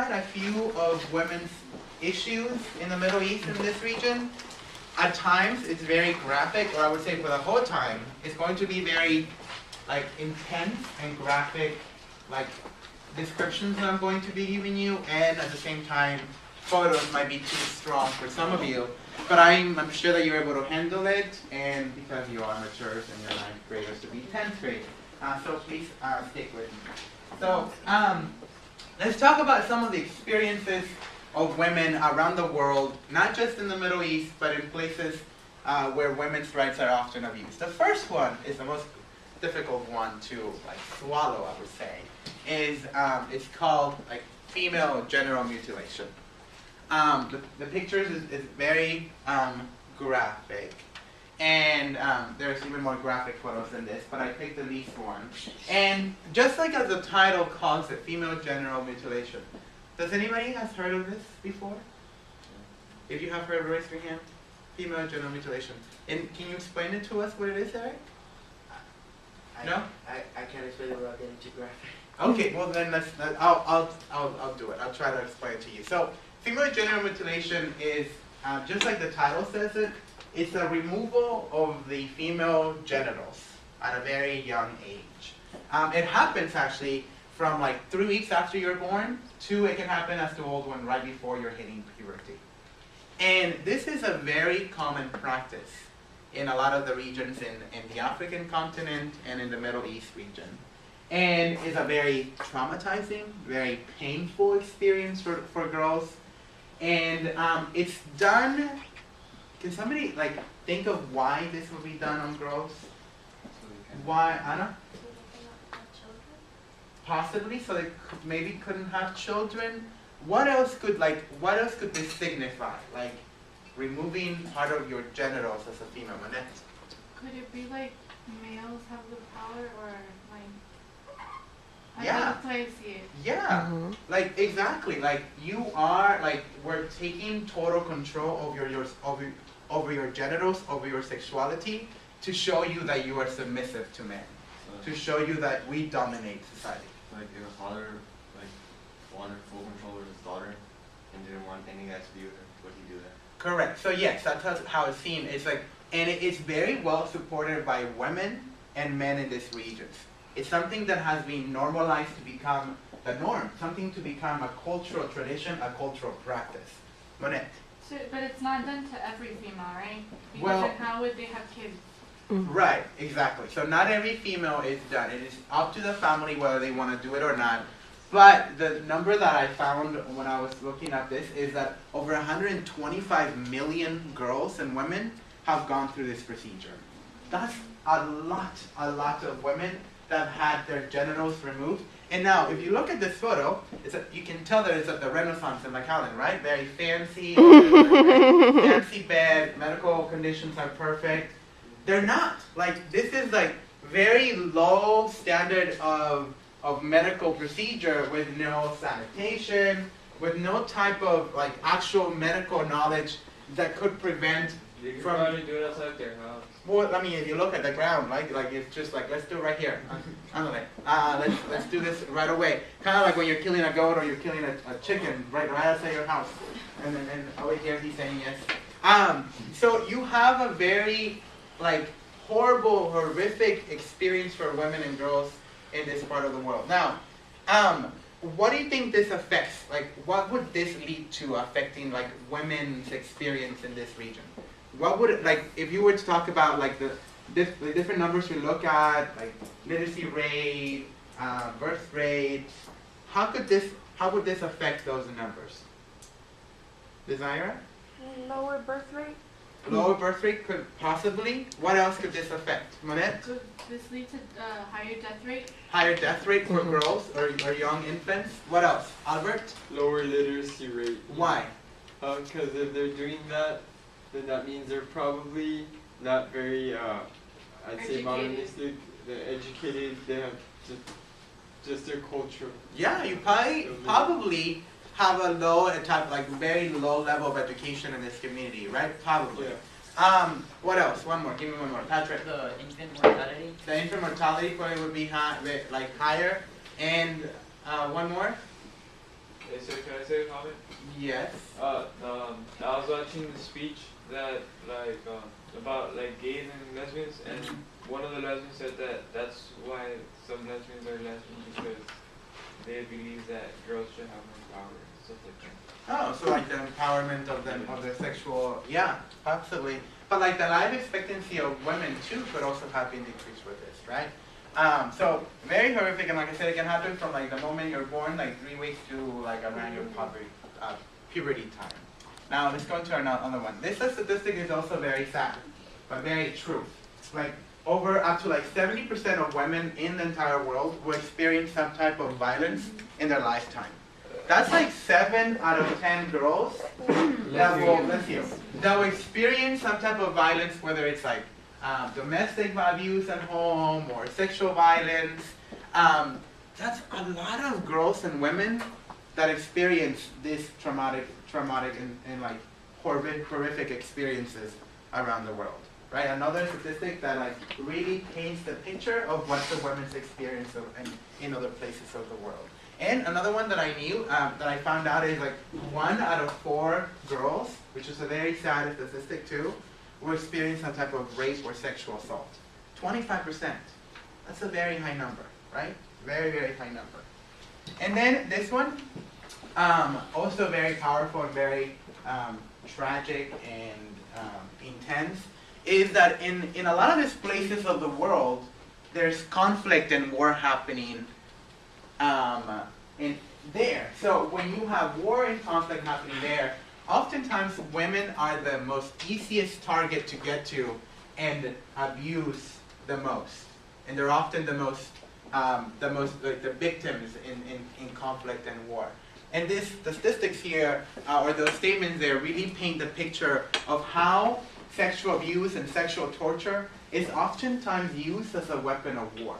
at a few of women's issues in the Middle East in this region, at times it's very graphic, or I would say for the whole time, it's going to be very like intense and graphic, like descriptions that I'm going to be giving you, and at the same time, photos might be too strong for some of you. But I'm sure that you're able to handle it, and because you are amateurs and you're 9th graders to be 10th grade. So please stick with me. So let's talk about some of the experiences of women around the world, not just in the Middle East, but in places where women's rights are often abused. The first one is the most difficult one to like swallow, I would say, is it's called like female genital mutilation. The pictures is very graphic, and there's even more graphic photos than this, but I picked the least one. And just like as the title calls it, female genital mutilation. Does anybody has heard of this before? If you have heard, raise your hand. Female genital mutilation. And can you explain it to us what it is, Eric? No? I can't explain it without getting too graphic. Okay, well then I'll do it. I'll try to explain it to you. So female genital mutilation is just like the title says it. It's a removal of the female genitals at a very young age. It happens actually from like 3 weeks after you're born to it can happen as the old one right before you're hitting puberty. And this is a very common practice in a lot of the regions in the African continent and in the Middle East region. And it's a very traumatizing, very painful experience for girls. And it's done, can somebody like think of why this would be done on girls? Why, Anna? Possibly, so they maybe couldn't have children. What else could this signify? Like removing part of your genitals as a female. Manette? Could it be like males have the power, or like? Yeah. That's how I see it. Yeah. Mm-hmm. Like exactly. Like you are like we're taking total control over your genitals, over your sexuality, to show you that you are submissive to men, to show you that we dominate society. Like if a father wanted full control over his daughter and didn't want any guy to be with her, would he do that? Correct. So yes, that's how it's seen. It's like, and it's very well supported by women and men in this region. It's something that has been normalized to become the norm, something to become a cultural tradition, a cultural practice. Monette. So, but it's not done to every female, right? Because Well- then how would they have kids? Right, exactly. So not every female is done. It is up to the family whether they want to do it or not. But the number that I found when I was looking at this is that over 125 million girls and women have gone through this procedure. That's a lot of women that have had their genitals removed. And now, if you look at this photo, you can tell that it's at the Renaissance in McAllen, right? Very fancy, fancy bed, medical conditions are perfect. They're not. Like, this is like very low standard of medical procedure with no sanitation, with no type of like actual medical knowledge that could prevent You can from. probably do it outside their house. Well, I mean, if you look at the ground, like it's just like, let's do it right here. Let's do this right away. Kind of like when you're killing a goat or you're killing a chicken right outside your house. And then over here he's saying yes. So you have a very like horrible, horrific experience for women and girls in this part of the world. Now, what do you think this affects? Like, what would this lead to affecting like women's experience in this region? What would it, like, if you were to talk about like the different numbers we look at, like literacy rate, birth rate, how would this affect those numbers? Desire? Lower birth rate? Lower birth rate could possibly. What else could this affect? Monette? Could this lead to higher death rate? Higher death rate for girls or young infants. What else? Albert? Lower literacy rate. Why? Because if they're doing that, then that means they're probably not very, I'd say modernistic. They're educated. They have just their culture. Yeah, you probably have a very low level of education in this community, right? Probably. Yeah. What else? One more. Give me one more. Patrick. The infant mortality. The infant mortality probably would be higher. And one more. Hey, so can I say a comment? Yes. I was watching the speech that about gays and lesbians, and one of the lesbians said that that's why some lesbians are lesbians because they believe that girls should have more power and stuff like that. Oh, so like the empowerment of them of their sexual, yeah, absolutely. But like the life expectancy of women too could also have been decreased with this, right? So very horrific, and like I said, it can happen from like the moment you're born, like 3 weeks to like around your puberty time. Now let's go to another one. This statistic is also very sad, but very true. Like up to like 70% of women in the entire world will experience some type of violence in their lifetime. That's like 7 out of 10 girls that will experience some type of violence, whether it's like domestic abuse at home or sexual violence. That's a lot of girls and women that experience this traumatic and like horrific experiences around the world, right? Another statistic that like really paints the picture of what the women's experience in other places of the world. And another one that I knew, that I found out is like 1 out of 4 girls, which is a very sad statistic too, will experience some type of rape or sexual assault. 25%. That's a very high number, right? Very, very high number. And then this one, also very powerful and very tragic and intense, is that in a lot of these places of the world, there's conflict and war happening in there. So when you have war and conflict happening there, oftentimes women are the most easiest target to get to and abuse the most. And they're often the most like the victims in conflict and war. And the statistics here, or those statements there, really paint the picture of how sexual abuse and sexual torture is oftentimes used as a weapon of war.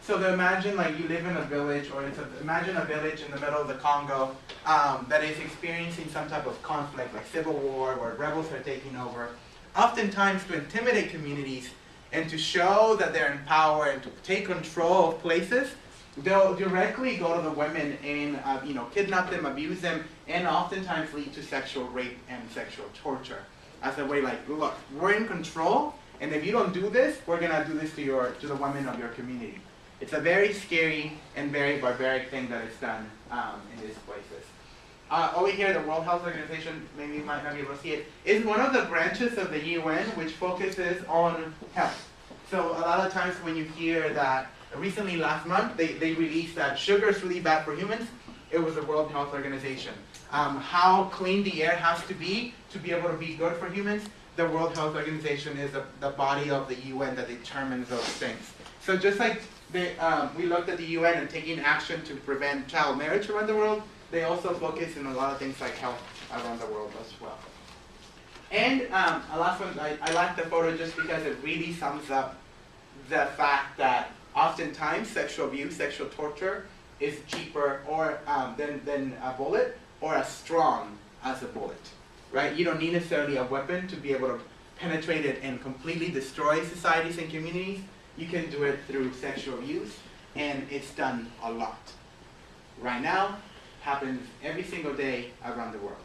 So imagine like you live in a village, or imagine a village in the middle of the Congo that is experiencing some type of conflict, like civil war, where rebels are taking over. Oftentimes to intimidate communities and to show that they're in power and to take control of places, they'll directly go to the women and kidnap them, abuse them, and oftentimes lead to sexual rape and sexual torture. As a way like, look, we're in control, and if you don't do this, we're gonna do this to the women of your community. It's a very scary and very barbaric thing that is done in these places. Over here, the World Health Organization, maybe you might not be able to see it, is one of the branches of the UN which focuses on health. So a lot of times when you hear that, recently last month, they released that sugar is really bad for humans, it was the World Health Organization. How clean the air has to be able to be good for humans, the World Health Organization is the body of the UN that determines those things. So just like we looked at the UN and taking action to prevent child marriage around the world, they also focus on a lot of things like health around the world as well. And a last one, I like the photo just because it really sums up the fact that oftentimes sexual abuse, sexual torture is cheaper than a bullet, or as strong as a bullet, right? You don't need necessarily a weapon to be able to penetrate it and completely destroy societies and communities. You can do it through sexual abuse, and it's done a lot. Right now, happens every single day around the world.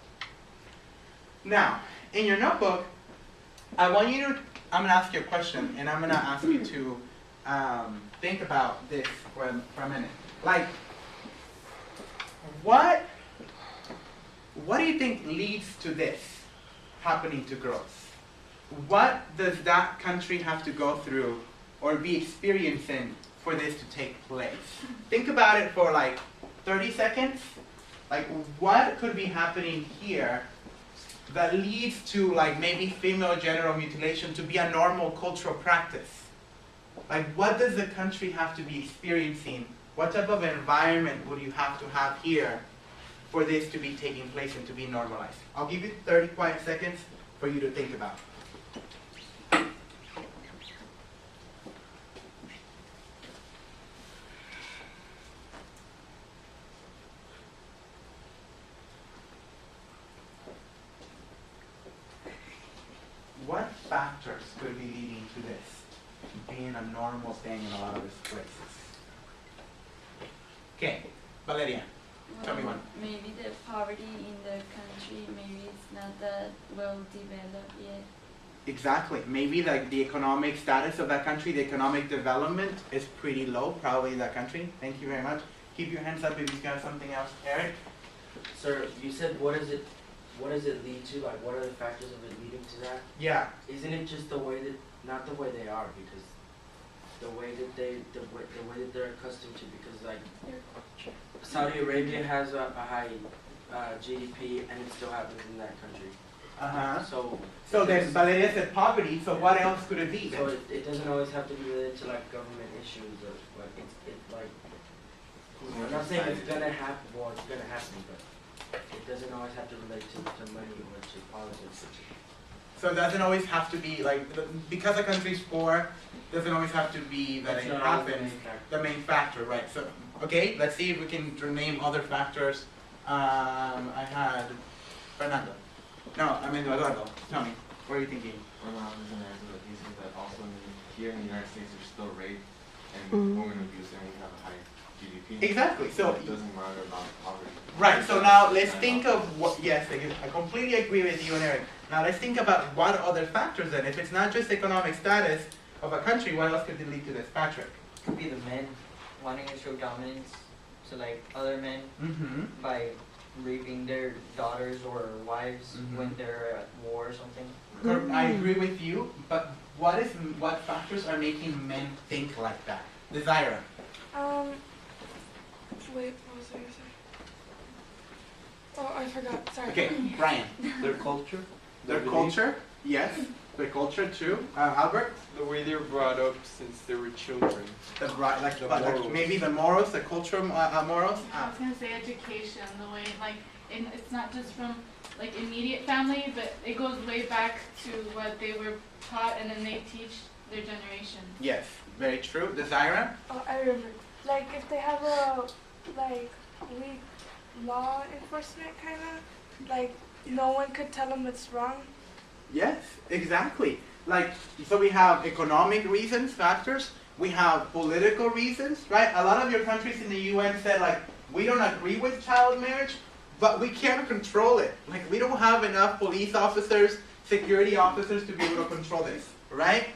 Now, in your notebook, I'm gonna ask you a question, and I'm gonna ask you to think about this for a minute. Like, what do you think leads to this happening to girls? What does that country have to go through or be experiencing for this to take place? Think about it for like 30 seconds. Like, what could be happening here that leads to like maybe female genital mutilation to be a normal cultural practice? Like, what does the country have to be experiencing? What type of environment would you have to have here for this to be taking place and to be normalized? I'll give you 30 quiet seconds for you to think about. What factors could be leading to this being a normal thing in a lot of these places? Okay, Valeria, tell me one. maybe the poverty in the country, maybe it's not that well developed yet. Exactly. Maybe like the economic status of that country, the economic development is pretty low, probably in that country. Thank you very much. Keep your hands up if you got something else. Eric? Sir, you said what does it lead to? Like what are the factors of it leading to that? Yeah. Isn't it just the way that, not the way they are, because the way that the way that they're accustomed to, because like Saudi Arabia has a high GDP and it still happens in that country. Uh-huh. So then, but it is a poverty, so what else could it be? so it doesn't always have to be related to like government issues or like it like I'm not saying it's gonna happen, well it's gonna happen, but it doesn't always have to relate to money or to politics. So it doesn't always have to be like, because a country's poor, doesn't always have to be that That's it not always the happens. main factor. The main factor, right? So, okay, let's see if we can name other factors. I had Fernando. No, I mean Eduardo. Tell me, what are you thinking? Well, I was gonna answer that he said that also here in the United States there's still rape and women abuse and we have a high GDP. Exactly. So it doesn't matter about poverty. right. So now let's think of what. Yes, I completely agree with you and Eric. Now let's think about what other factors then. If it's not just economic status of a country, what else could it lead to this, Patrick? Could be the men wanting to show dominance to like other men Mm-hmm. by raping their daughters or wives when they're at war or something. I agree with you, but what factors are making men think like that? Desira. Wait, what was I gonna say? Oh, I forgot. Sorry. Okay, Brian. Their culture. Their culture, yes. Their culture too. Albert. The way they were brought up since they were children. The right, like, The like morals. maybe the morals, the cultural morals. I was gonna say education, the way like it's not just from like immediate family, but it goes way back to what they were taught, and then they teach their generation. Yes, very true. Desira. Oh, I remember. Like if they have a like weak law enforcement kind of, like no one could tell them it's wrong. Yes, exactly. Like, so we have economic reasons, factors. We have political reasons, right? A lot of your countries in the UN said, like, we don't agree with child marriage, but we can't control it. Like, we don't have enough police officers, security officers to be able to control this, right?